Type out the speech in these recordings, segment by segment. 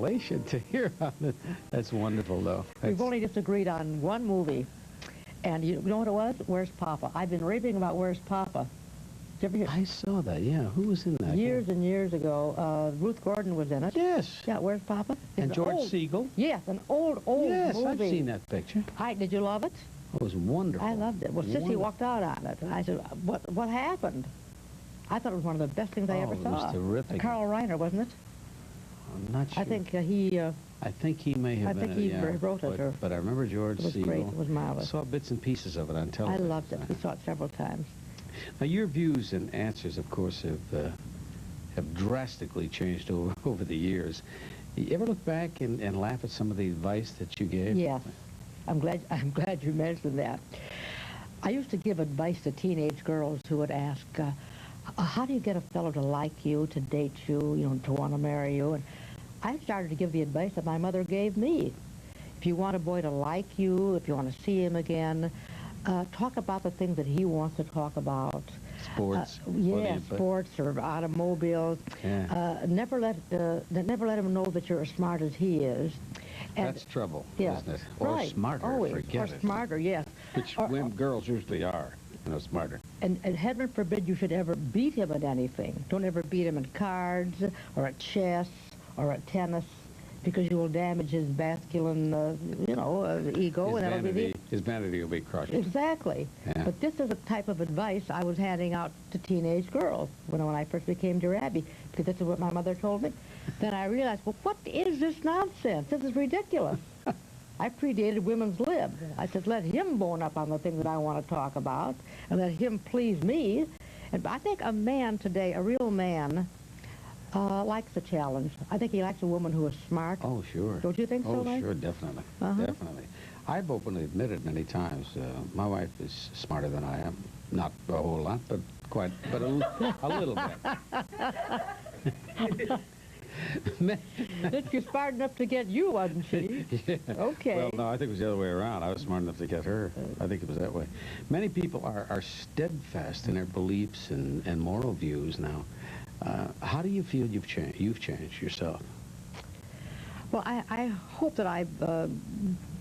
elation to hear about it. That's wonderful, though. We've only disagreed on one movie. And you know what it was? Where's Papa? I've been raving about Where's Papa. Did you ever hear? I saw that, yeah. Who was in that? Years and years ago. Ruth Gordon was in it. Yes. Yeah, Where's Papa? And George Segal. Yes, an old movie. Yes, I've seen that picture. Did you love it? It was wonderful. I loved it. Well, Sissy walked out on it, and I said, what happened? I thought it was one of the best things I ever saw. It was terrific. Carl Reiner, wasn't it? I'm not sure. I think he... I think he may have been. I think he wrote it. But I remember George Segal. It was great. It was marvelous. I saw bits and pieces of it on television. I loved it. We saw it several times. Now, your views and answers, of course, have drastically changed over the years. You ever look back and laugh at some of the advice that you gave? Yes. I'm glad you mentioned that. I used to give advice to teenage girls who would ask, how do you get a fellow to like you, to date you, to want to marry you? And I started to give the advice that my mother gave me. If you want a boy to like you, if you want to see him again, talk about the things that he wants to talk about. Sports. Sports or automobiles. Yeah. Never let him know that you're as smart as he is. And that's trouble, yeah, isn't it? Or right. smarter, Always. Forget or it. Smarter, yes. Which girls usually are, smarter. And heaven forbid you should ever beat him at anything. Don't ever beat him at cards or at chess or at tennis, because you will damage his masculine, ego. His vanity will be crushed. Exactly. Yeah. But this is the type of advice I was handing out to teenage girls when I first became Dear Abby, because this is what my mother told me. Then I realized, well, what is this nonsense? This is ridiculous. I predated women's lib. I said, let him bone up on the things that I want to talk about, and let him please me. And I think a man today, a real man, likes a challenge. I think he likes a woman who is smart. Oh, sure. Don't you think so, Mike? Oh, sure, definitely. Definitely. I've openly admitted many times, my wife is smarter than I am. Not a whole lot, but a little bit. She's smart enough to get you, wasn't she? Yeah. Okay. Well, no, I think it was the other way around. I was smart enough to get her. I think it was that way. Many people are steadfast in their beliefs and moral views now. How do you feel you've changed yourself? Well, I hope that I've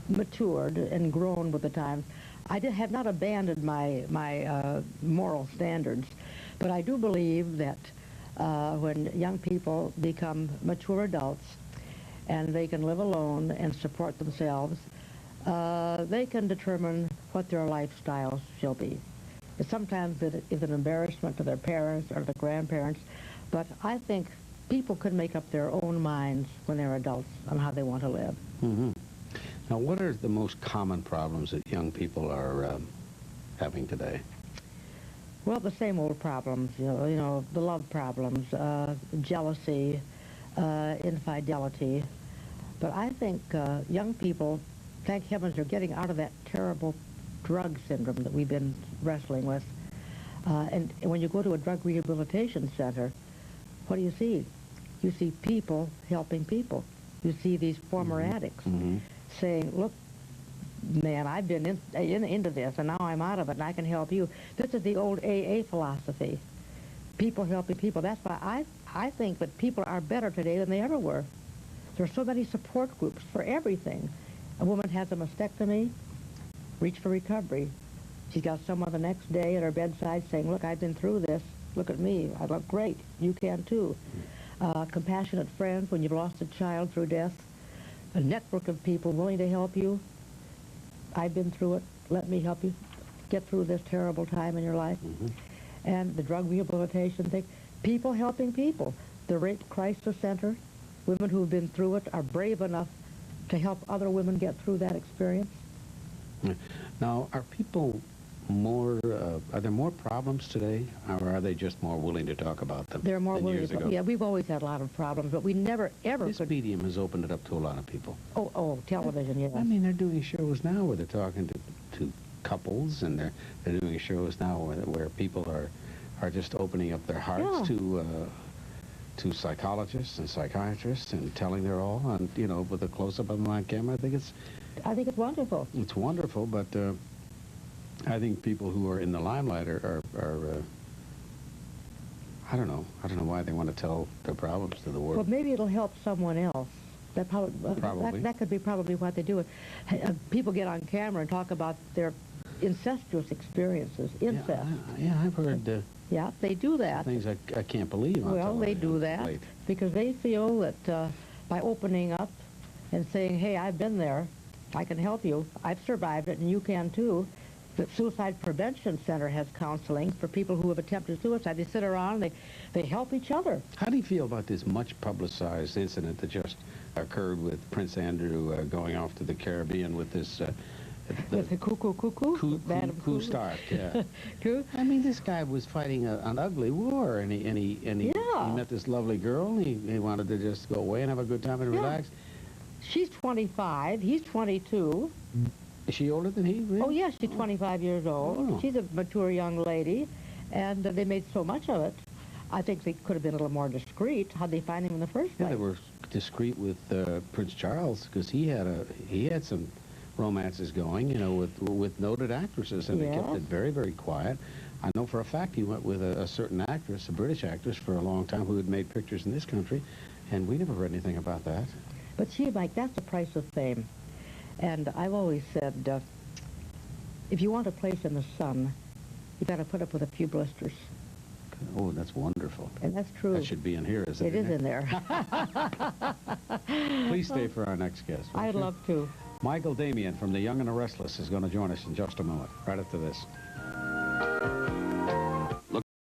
matured and grown with the times. I have not abandoned my moral standards, but I do believe that when young people become mature adults and they can live alone and support themselves, they can determine what their lifestyles shall be. Sometimes it is an embarrassment to their parents or the grandparents, but I think people could make up their own minds when they're adults on how they want to live. Mm-hmm. Now, what are the most common problems that young people are having today? Well, the same old problems, the love problems, jealousy, infidelity. But I think young people, thank heavens, are getting out of that terrible drug syndrome that we've been wrestling with. And when you go to a drug rehabilitation center, what do you see? You see people helping people. You see these former addicts saying, look, man, I've been into this, and now I'm out of it, and I can help you. This is the old AA philosophy. People helping people. That's why I think that people are better today than they ever were. There are so many support groups for everything. A woman has a mastectomy, reach for recovery. She's got someone the next day at her bedside saying, look, I've been through this. Look at me. I look great. You can too. Compassionate friends when you've lost a child through death. A network of people willing to help you. I've been through it. Let me help you get through this terrible time in your life. And the drug rehabilitation thing. People helping people. The Rape Crisis Center. Women who have been through it are brave enough to help other women get through that experience. Now, are people more, are there more problems today, or are they just more willing to talk about them? They're more willing years to ago? Yeah, we've always had a lot of problems, but we never, ever This could... medium has opened it up to a lot of people. Oh, television, yes. I mean, they're doing shows now where they're talking to couples, and they're doing shows now where people are just opening up their hearts to psychologists and psychiatrists and telling their all, and with a close-up of them on camera. I think it's wonderful. It's wonderful, but I think people who are in the limelight are I don't know why they want to tell their problems to the world. Well, maybe it'll help someone else Probably. That could be probably what they do. People get on camera and talk about their incestuous experiences, incest. Yeah, I've heard Yeah, they do that. things I can't believe. Well, they do that because they feel that by opening up and saying, hey, I've been there, I can help you, I've survived it, and you can too. The Suicide Prevention Center has counseling for people who have attempted suicide. They sit around and they help each other. How do you feel about this much publicized incident that just occurred with Prince Andrew going off to the Caribbean with this... with the Coup Stark, yeah. I mean, this guy was fighting an ugly war, and he met this lovely girl, and he wanted to just go away and have a good time and relax. She's 25, he's 22. Is she older than he? Really? Oh, yes, she's 25 years old. Oh. She's a mature young lady, and they made so much of it. I think they could have been a little more discreet. How'd they find him in the first place? Yeah, they were discreet with Prince Charles, because he had some romances going, you know, with noted actresses, and they kept it very, very quiet. I know for a fact he went with a certain actress, a British actress, for a long time who had made pictures in this country, and we never heard anything about that. But see, Mike, that's the price of fame. And I've always said, if you want a place in the sun, you got to put up with a few blisters. Oh, that's wonderful. And that's true. That should be in here, isn't it? It is in there. Please stay for our next guest. I'd love to. Michael Damian from The Young and the Restless is going to join us in just a moment, right after this.